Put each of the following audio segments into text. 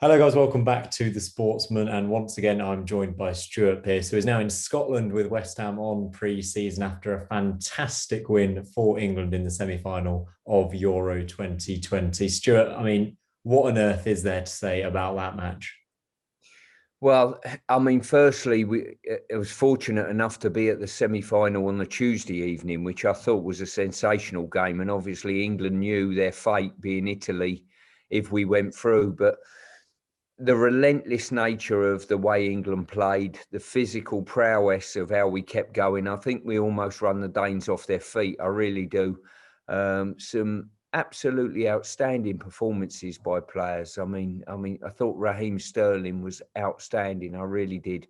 Hello, guys. Welcome back to the Sportsman. And once again, I'm joined by Stuart Pearce, who is now in Scotland with West Ham on pre-season after a fantastic win for England in the semi-final of Euro 2020. Stuart, what on earth is there to say about that match? Well, firstly, I was fortunate enough to be at the semi-final on the Tuesday evening, which I thought was a sensational game. And obviously, England knew their fate being Italy if we went through. But the relentless nature of the way England played, the physical prowess of how we kept going, I think we almost run the Danes off their feet. I really do. Some absolutely outstanding performances by players. I thought Raheem Sterling was outstanding. I really did.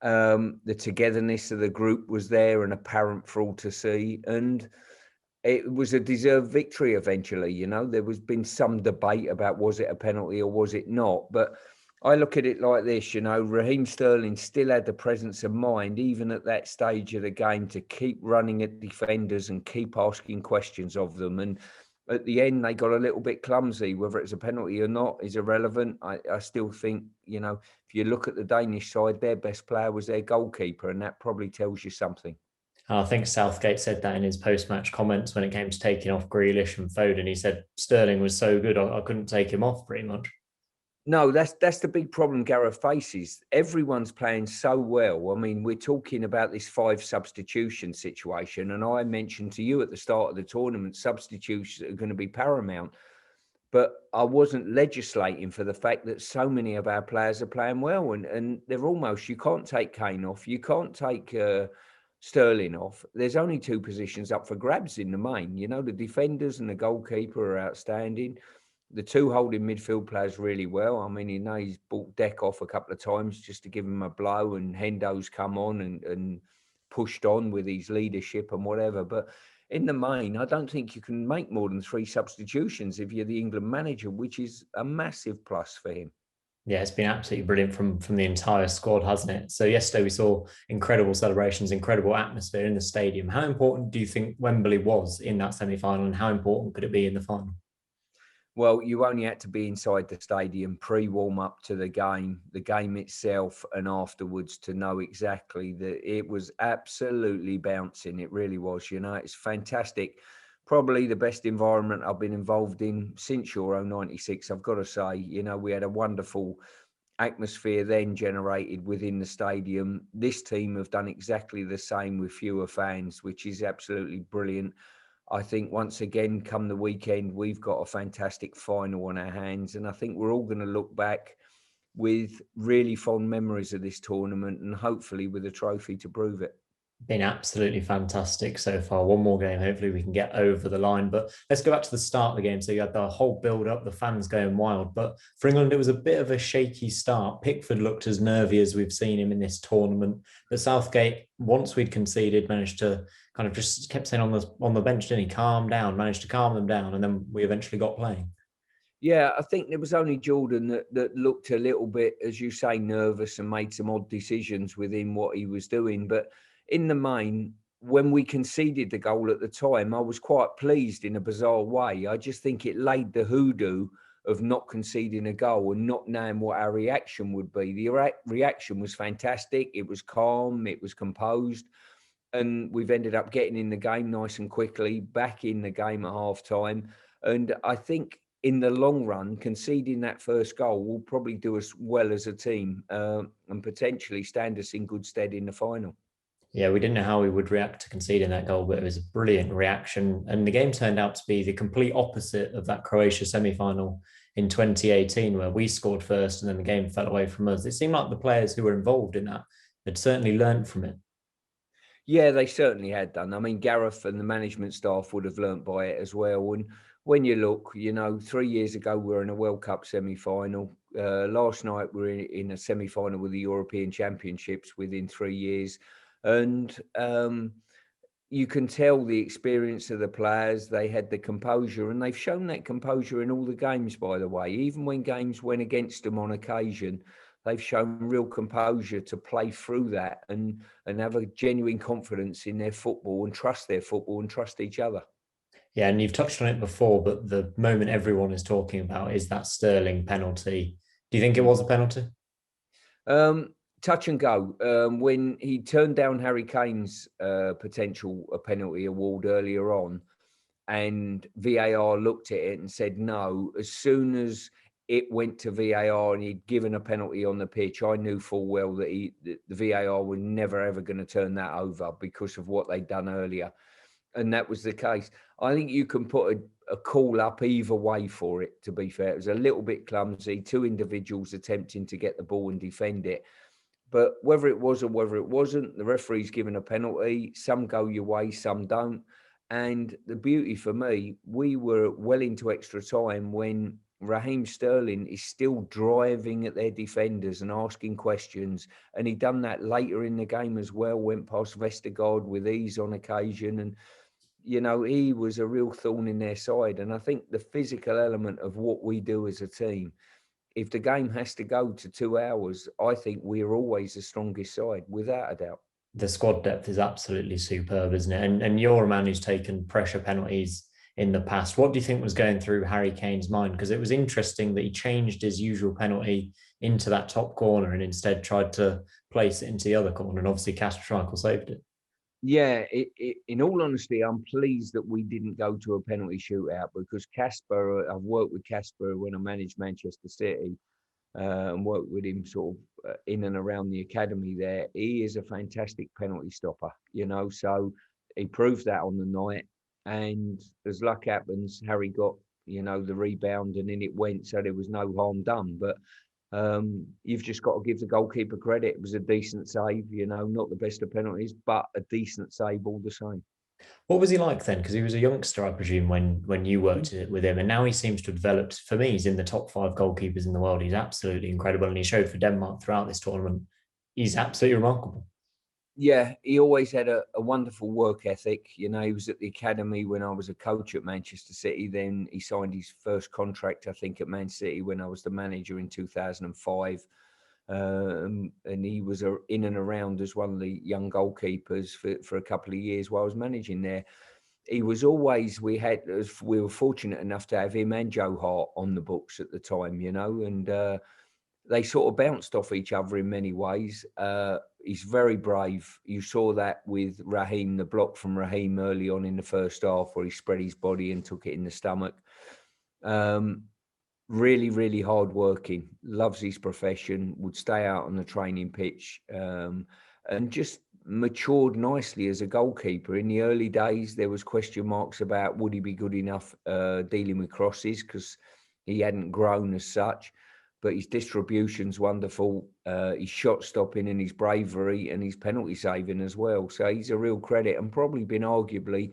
The togetherness of the group was there and apparent for all to see. And it was a deserved victory eventually. There was been some debate about was it a penalty or was it not. But I look at it like this, Raheem Sterling still had the presence of mind, even at that stage of the game, to keep running at defenders and keep asking questions of them. And at the end, they got a little bit clumsy. Whether it's a penalty or not is irrelevant. I still think, if you look at the Danish side, their best player was their goalkeeper, and that probably tells you something. I think Southgate said that in his post-match comments when it came to taking off Grealish and Foden. He said Sterling was so good, I couldn't take him off pretty much. No, that's the big problem Gareth faces. Everyone's playing so well. We're talking about this 5 substitution situation, and I mentioned to you at the start of the tournament, substitutions are going to be paramount. But I wasn't legislating for the fact that so many of our players are playing well, and they're almost, you can't take Kane off, you can't take Sterling off. There's only 2 positions up for grabs in the main. The defenders and the goalkeeper are outstanding. The 2 holding midfield players really well. He's brought Deck off a couple of times just to give him a blow, and Hendo's come on and pushed on with his leadership and whatever. But in the main, I don't think you can make more than 3 substitutions if you're the England manager, which is a massive plus for him. Yeah, it's been absolutely brilliant from the entire squad, hasn't it? So yesterday we saw incredible celebrations, incredible atmosphere in the stadium. How important do you think Wembley was in that semi-final, and how important could it be in the final? Well, you only had to be inside the stadium pre-warm up to the game itself, and afterwards to know exactly that it was absolutely bouncing. It really was. It's fantastic. Probably the best environment I've been involved in since Euro 96, I've got to say. We had a wonderful atmosphere then generated within the stadium. This team have done exactly the same with fewer fans, which is absolutely brilliant. I think once again, come the weekend, we've got a fantastic final on our hands. And I think we're all going to look back with really fond memories of this tournament, and hopefully with a trophy to prove it. Been absolutely fantastic so far. One more game, hopefully we can get over the line. But let's go back to the start of the game. So you had the whole build up, the fans going wild. But for England, it was a bit of a shaky start. Pickford looked as nervy as we've seen him in this tournament. But Southgate, once we'd conceded, managed to kind of just kept saying on the bench, didn't he? Calm down, managed to calm them down, and then we eventually got playing. Yeah, I think there was only Jordan that looked a little bit, as you say, nervous and made some odd decisions within what he was doing. But in the main, when we conceded the goal at the time, I was quite pleased in a bizarre way. I just think it laid the hoodoo of not conceding a goal and not knowing what our reaction would be. The reaction was fantastic. It was calm. It was composed. And we've ended up getting in the game nice and quickly, back in the game at half time. And I think in the long run, conceding that first goal will probably do us well as a team, and potentially stand us in good stead in the final. Yeah, we didn't know how we would react to conceding that goal, but it was a brilliant reaction. And the game turned out to be the complete opposite of that Croatia semi-final in 2018, where we scored first and then the game fell away from us. It seemed like the players who were involved in that had certainly learned from it. Yeah, they certainly had done. Gareth and the management staff would have learnt by it as well. And when you look, 3 years ago, we were in a World Cup semi-final. Last night, we were in a semi-final with the European Championships within 3 years. And you can tell the experience of the players. They had the composure, and they've shown that composure in all the games, by the way. Even when games went against them on occasion, they've shown real composure to play through that and have a genuine confidence in their football and trust each other. Yeah, and you've touched on it before, but the moment everyone is talking about is that Sterling penalty. Do you think it was a penalty? Touch and go. When he turned down Harry Kane's potential penalty award earlier on, and VAR looked at it and said no, as soon as it went to VAR and he'd given a penalty on the pitch, I knew full well that the VAR were never ever going to turn that over because of what they'd done earlier. And that was the case. I think you can put a call up either way for it, to be fair. It was a little bit clumsy, two individuals attempting to get the ball and defend it. But whether it was or whether it wasn't, the referee's given a penalty. Some go your way, some don't. And the beauty for me, we were well into extra time when Raheem Sterling is still driving at their defenders and asking questions. And he done that later in the game as well, went past Vestergaard with ease on occasion. And, you know, he was a real thorn in their side. And I think the physical element of what we do as a team, if the game has to go to 2 hours, I think we're always the strongest side, without a doubt. The squad depth is absolutely superb, isn't it? And you're a man who's taken pressure penalties in the past. What do you think was going through Harry Kane's mind? Because it was interesting that he changed his usual penalty into that top corner and instead tried to place it into the other corner. And obviously, Kasper Schmeichel saved it. Yeah, in all honesty, I'm pleased that we didn't go to a penalty shootout because Kasper, I've worked with Kasper when I managed Manchester City and worked with him sort of in and around the academy there. He is a fantastic penalty stopper, you know, so he proved that on the night. And as luck happens, Harry got, you know, the rebound and in it went, so there was no harm done. But you've just got to give the goalkeeper credit. It was a decent save, you know, not the best of penalties, but a decent save all the same. What was he like then? Because he was a youngster, I presume, when you worked with him, and now he seems to have developed. For me, he's in the top 5 goalkeepers in the world. He's absolutely incredible, and he showed for Denmark throughout this tournament. He's absolutely remarkable. Yeah, he always had a wonderful work ethic. You know, he was at the academy when I was a coach at Manchester City. Then he signed his first contract, I think, at Man City when I was the manager in 2005. And he was in and around as one of the young goalkeepers for a couple of years while I was managing there. He was always, we were fortunate enough to have him and Joe Hart on the books at the time, you know, and they sort of bounced off each other in many ways. He's very brave. You saw that with Raheem, the block from Raheem early on in the first half where he spread his body and took it in the stomach. Really, really hard working, loves his profession, would stay out on the training pitch, and just matured nicely as a goalkeeper. In the early days, there was question marks about would he be good enough dealing with crosses because he hadn't grown as such. But his distribution's wonderful, his shot stopping and his bravery and his penalty saving as well. So he's a real credit and probably been arguably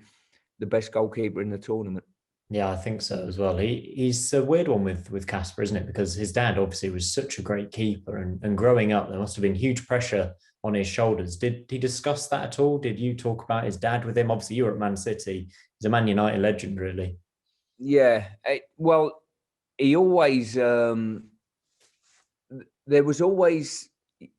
the best goalkeeper in the tournament. Yeah, I think so as well. He's a weird one with Kasper, isn't it? Because his dad obviously was such a great keeper, and growing up, there must have been huge pressure on his shoulders. Did he discuss that at all? Did you talk about his dad with him? Obviously, you were at Man City. He's a Man United legend, really. Yeah, well, he always there was always,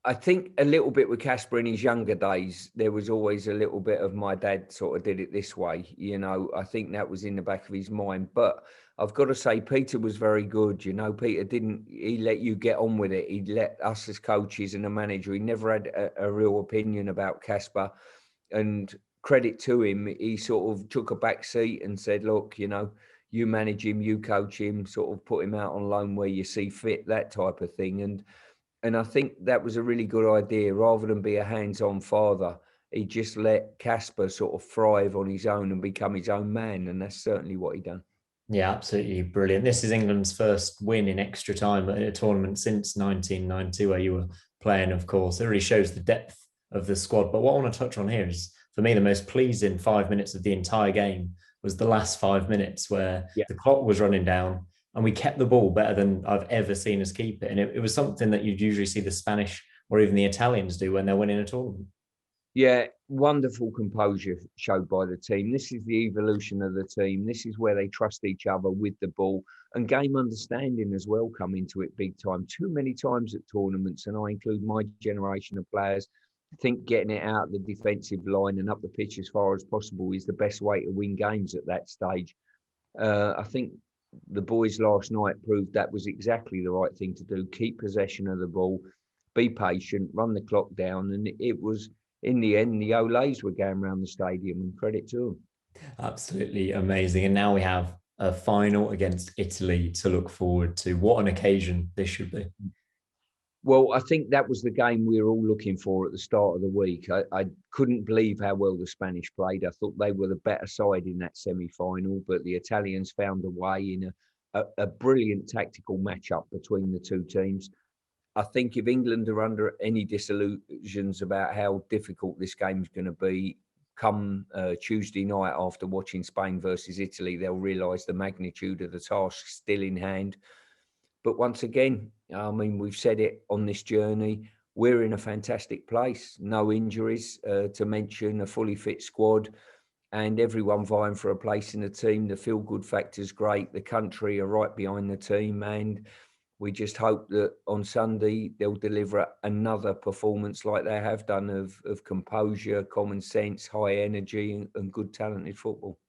I think, a little bit with Kasper in his younger days. There was always a little bit of my dad sort of did it this way, you know. I think that was in the back of his mind. But I've got to say, Peter was very good. You know, Peter he let you get on with it. He let us as coaches and a manager. He never had a real opinion about Kasper. And credit to him, he sort of took a back seat and said, look, you know, you manage him, you coach him, sort of put him out on loan where you see fit, that type of thing. And I think that was a really good idea. Rather than be a hands-on father, he just let Kasper sort of thrive on his own and become his own man. And that's certainly what he done. Yeah, absolutely brilliant. This is England's first win in extra time at a tournament since 1990, where you were playing, of course. It really shows the depth of the squad. But what I want to touch on here is, for me, the most pleasing 5 minutes of the entire game was the last 5 minutes where the clock was running down and we kept the ball better than I've ever seen us keep it. And it was something that you'd usually see the Spanish or even the Italians do when they're winning a tournament. Yeah, wonderful composure showed by the team. This is the evolution of the team. This is where they trust each other with the ball and game understanding as well come into it big time. Too many times at tournaments, and I include my generation of players, think getting it out the defensive line and up the pitch as far as possible is the best way to win games at that stage. I think the boys last night proved that was exactly the right thing to do. Keep possession of the ball, be patient, run the clock down. And it was, in the end, the Olays were going around the stadium, and credit to them. Absolutely amazing. And now we have a final against Italy to look forward to. What an occasion this should be. Well, I think that was the game we were all looking for at the start of the week. I couldn't believe how well the Spanish played. I thought they were the better side in that semi-final, but the Italians found a way in a brilliant tactical matchup between the two teams. I think if England are under any disillusions about how difficult this game is going to be, come Tuesday night after watching Spain versus Italy, they'll realise the magnitude of the task still in hand. But once again, I mean, we've said it on this journey, we're in a fantastic place. No injuries to mention, a fully fit squad, and everyone vying for a place in the team. The feel-good factor's great. The country are right behind the team, and we just hope that on Sunday they'll deliver another performance like they have done of composure, common sense, high energy, and good talented football.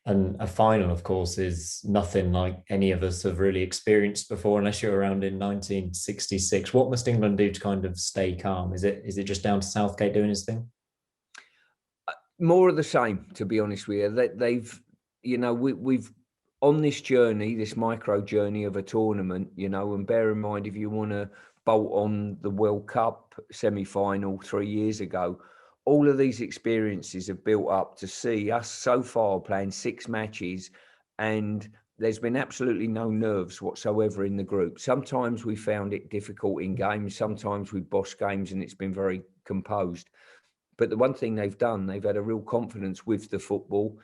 And a final, of course, is nothing like any of us have really experienced before, unless you're around in 1966. What must England do to kind of stay calm? Is it just down to Southgate doing his thing? More of the same, to be honest with you. They've, we've on this journey, this micro journey of a tournament, and bear in mind, if you want to bolt on the World Cup semi-final 3 years ago, all of these experiences have built up to see us so far playing 6 matches, and there's been absolutely no nerves whatsoever in the group. Sometimes we found it difficult in games. Sometimes we bossed games and it's been very composed. But the one thing they've done, they've had a real confidence with the football.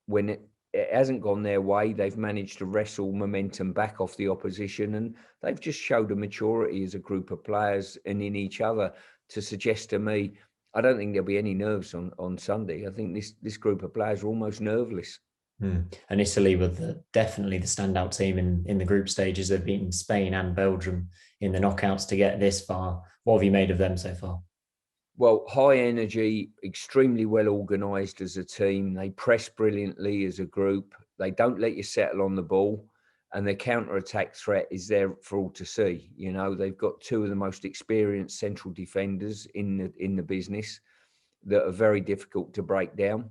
When it hasn't gone their way, they've managed to wrestle momentum back off the opposition, and they've just showed a maturity as a group of players and in each other to suggest to me, I don't think there'll be any nerves on Sunday. I think this group of players are almost nerveless. And Italy were definitely the standout team in the group stages. They've beaten Spain and Belgium in the knockouts to get this far. What have you made of them so far? Well, high energy, extremely well organised as a team. They press brilliantly as a group. They don't let you settle on the ball, and their counter-attack threat is there for all to see. They've got 2 of the most experienced central defenders in the business that are very difficult to break down.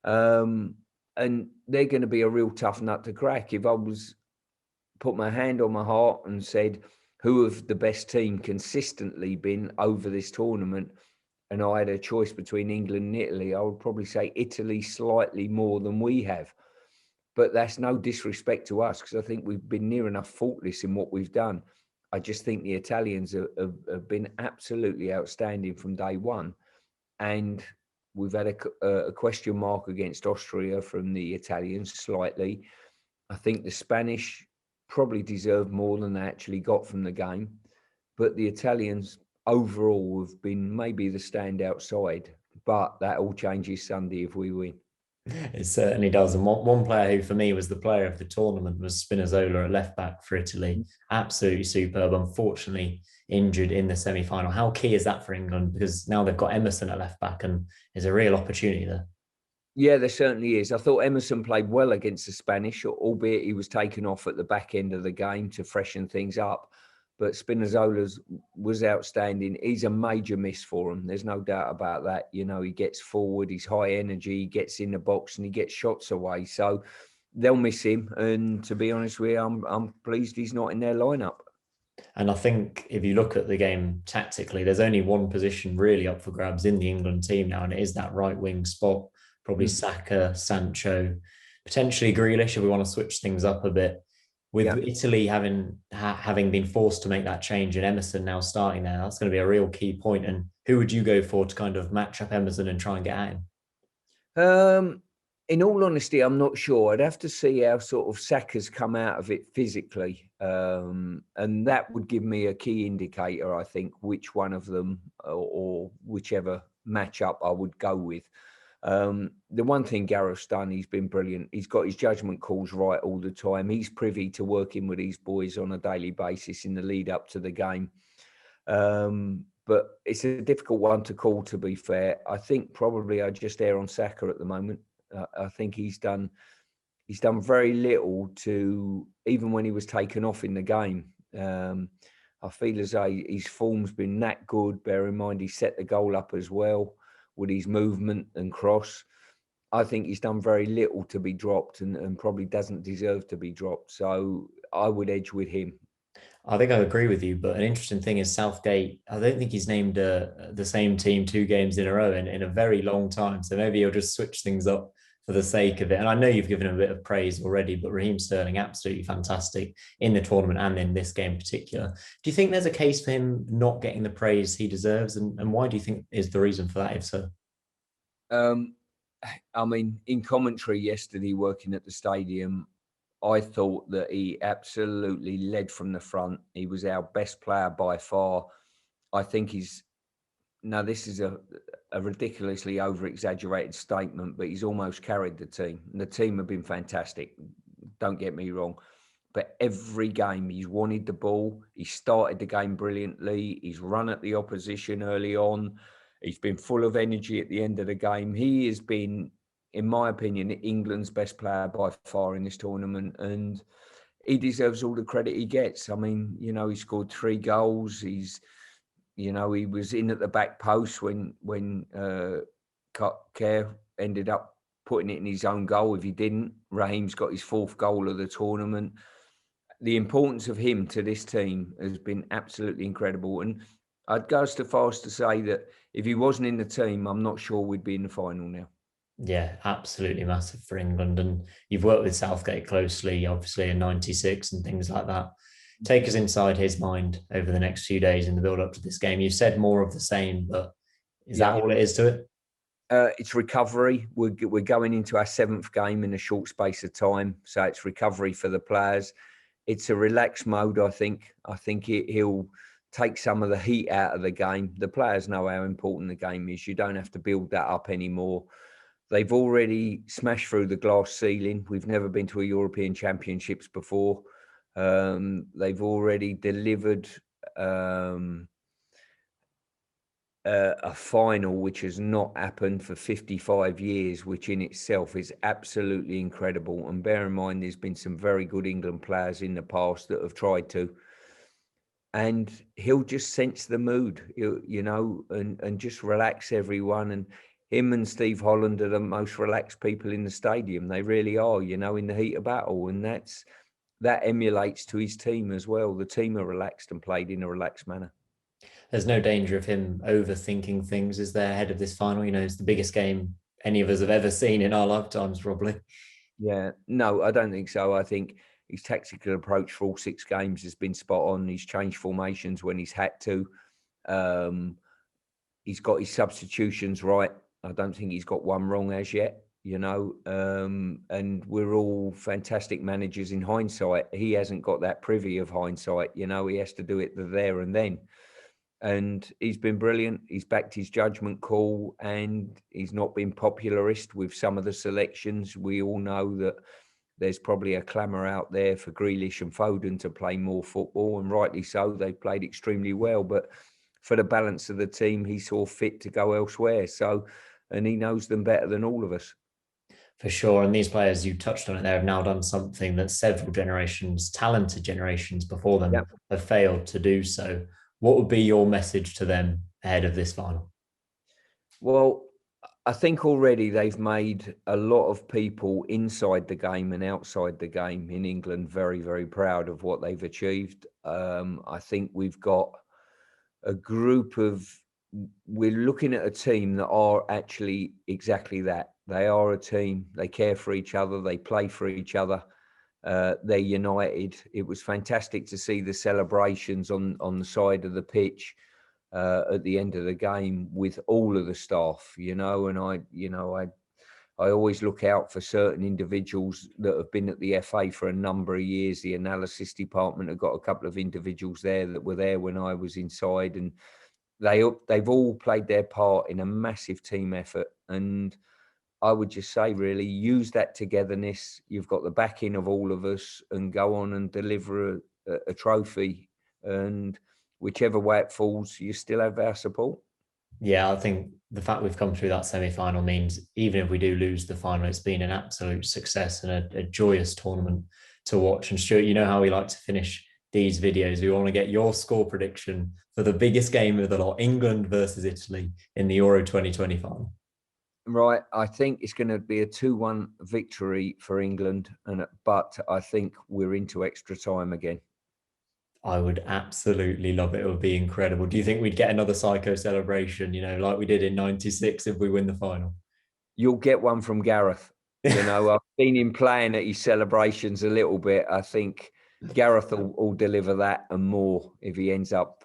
And they're going to be a real tough nut to crack. If I was put my hand on my heart and said, who have the best team consistently been over this tournament, and I had a choice between England and Italy, I would probably say Italy slightly more than we have. But that's no disrespect to us, because I think we've been near enough faultless in what we've done. I just think the Italians have been absolutely outstanding from day one. And we've had a question mark against Austria from the Italians slightly. I think the Spanish probably deserved more than they actually got from the game. But the Italians overall have been maybe the standout side. But that all changes Sunday if we win. It certainly does. And one player who, for me, was the player of the tournament was Spinazzola at left back for Italy. Absolutely superb. Unfortunately, injured in the semi-final. How key is that for England? Because now they've got Emerson at left back, and there's a real opportunity there. Yeah, there certainly is. I thought Emerson played well against the Spanish, albeit he was taken off at the back end of the game to freshen things up. But Spinazzola was outstanding. He's a major miss for him. There's no doubt about that. He gets forward, he's high energy, he gets in the box and he gets shots away. So they'll miss him. And to be honest with you, I'm pleased he's not in their lineup. And I think if you look at the game tactically, there's only one position really up for grabs in the England team now, and it is that right wing spot. Probably Saka, Sancho, potentially Grealish if we want to switch things up a bit. With Italy having been forced to make that change and Emerson now starting there, that's going to be a real key point. And who would you go for to kind of match up Emerson and try and get at him? In all honesty, I'm not sure. I'd have to see how sort of Saka's come out of it physically. And that would give me a key indicator, I think, which one of them or whichever matchup I would go with. The one thing Gareth's done, he's been brilliant. He's got his judgment calls right all the time. He's privy to working with these boys on a daily basis in the lead up to the game. But it's a difficult one to call, to be fair. I think probably I just err on Saka at the moment. I think he's done he's done very little to, even when he was taken off in the game. I feel as though his form's been that good. Bear in mind, he set the goal up as well with his movement and cross. I think he's done very little to be dropped and probably doesn't deserve to be dropped. So I would edge with him. I think I agree with you, but an interesting thing is Southgate. I don't think he's named the same team 2 games in a row in a very long time. So maybe he'll just switch things up for the sake of it. And I know you've given him a bit of praise already, but Raheem Sterling, absolutely fantastic in the tournament and in this game in particular. Do you think there's a case for him not getting the praise he deserves? And why do you think is the reason for that, if so? I mean, in commentary yesterday, working at the stadium, I thought that he absolutely led from the front. He was our best player by far. I think now this is a ridiculously over-exaggerated statement, but he's almost carried the team. And the team have been fantastic. Don't get me wrong. But every game he's wanted the ball. He started the game brilliantly. He's run at the opposition early on. He's been full of energy at the end of the game. He has been, in my opinion, England's best player by far in this tournament. And he deserves all the credit he gets. I mean, he scored 3 goals. He was in at the back post when Kerr ended up putting it in his own goal. If he didn't, Raheem's got his 4th goal of the tournament. The importance of him to this team has been absolutely incredible. And I'd go so far as to say that if he wasn't in the team, I'm not sure we'd be in the final now. Yeah, absolutely massive for England. And you've worked with Southgate closely, obviously, in '96 and things like that. Take us inside his mind over the next few days in the build up to this game. You've said more of the same, but is that all it is to it? It's recovery. We're going into our 7th game in a short space of time. So it's recovery for the players. It's a relaxed mode, I think. I think he'll take some of the heat out of the game. The players know how important the game is. You don't have to build that up anymore. They've already smashed through the glass ceiling. We've never been to a European Championships before. They've already delivered a final which has not happened for 55 years, which in itself is absolutely incredible. And bear in mind, there's been some very good England players in the past that have tried to. And he'll just sense the mood, and just relax everyone. And him and Steve Holland are the most relaxed people in the stadium. They really are, in the heat of battle. And that emulates to his team as well. The team are relaxed and played in a relaxed manner. There's no danger of him overthinking things, is there, ahead of this final? It's the biggest game any of us have ever seen in our lifetimes, probably. Yeah, no, I don't think so. I think his tactical approach for all 6 games has been spot on. He's changed formations when he's had to. He's got his substitutions right. I don't think he's got one wrong as yet, and we're all fantastic managers in hindsight. He hasn't got that privy of hindsight, he has to do it there and then. And he's been brilliant. He's backed his judgment call, and he's not been popularist with some of the selections. We all know that there's probably a clamour out there for Grealish and Foden to play more football, and rightly so. They've played extremely well, but for the balance of the team, he saw fit to go elsewhere. So, and he knows them better than all of us. For sure. And these players, you touched on it there, have now done something that several generations, talented generations before them, have failed to do so. What would be your message to them ahead of this final? Well, I think already they've made a lot of people inside the game and outside the game in England very, very proud of what they've achieved. I think we've got a group we're looking at a team that are actually exactly that. They are a team. They care for each other. They play for each other. They're united. It was fantastic to see the celebrations on the side of the pitch at the end of the game with all of the staff, and I always look out for certain individuals that have been at the FA for a number of years. The analysis department have got a couple of individuals there that were there when I was inside, and they've all played their part in a massive team effort. And I would just say, really, use that togetherness. You've got the backing of all of us, and go on and deliver a trophy. And whichever way it falls, you still have our support. Yeah, I think the fact we've come through that semi-final means even if we do lose the final, it's been an absolute success and a joyous tournament to watch. And Stuart, you know how we like to finish these videos. We want to get your score prediction for the biggest game of the lot, England versus Italy in the Euro 2020 final. Right, I think it's going to be a 2-1 victory for England, but I think we're into extra time again. I would absolutely love it. It would be incredible. Do you think we'd get another psycho celebration, like we did in 96 if we win the final? You'll get one from Gareth. I've seen him playing at his celebrations a little bit. I think Gareth will deliver that and more if he ends up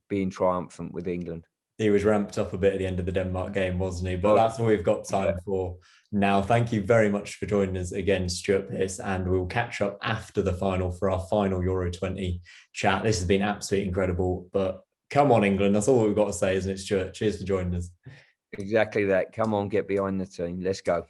being triumphant with England. He was ramped up a bit at the end of the Denmark game, wasn't he? But that's all we've got time for now. Thank you very much for joining us again, Stuart Pearce, and we'll catch up after the final for our final Euro 20 chat. This has been absolutely incredible, but come on, England. That's all we've got to say, isn't it, Stuart? Cheers for joining us. Exactly that. Come on, get behind the team. Let's go.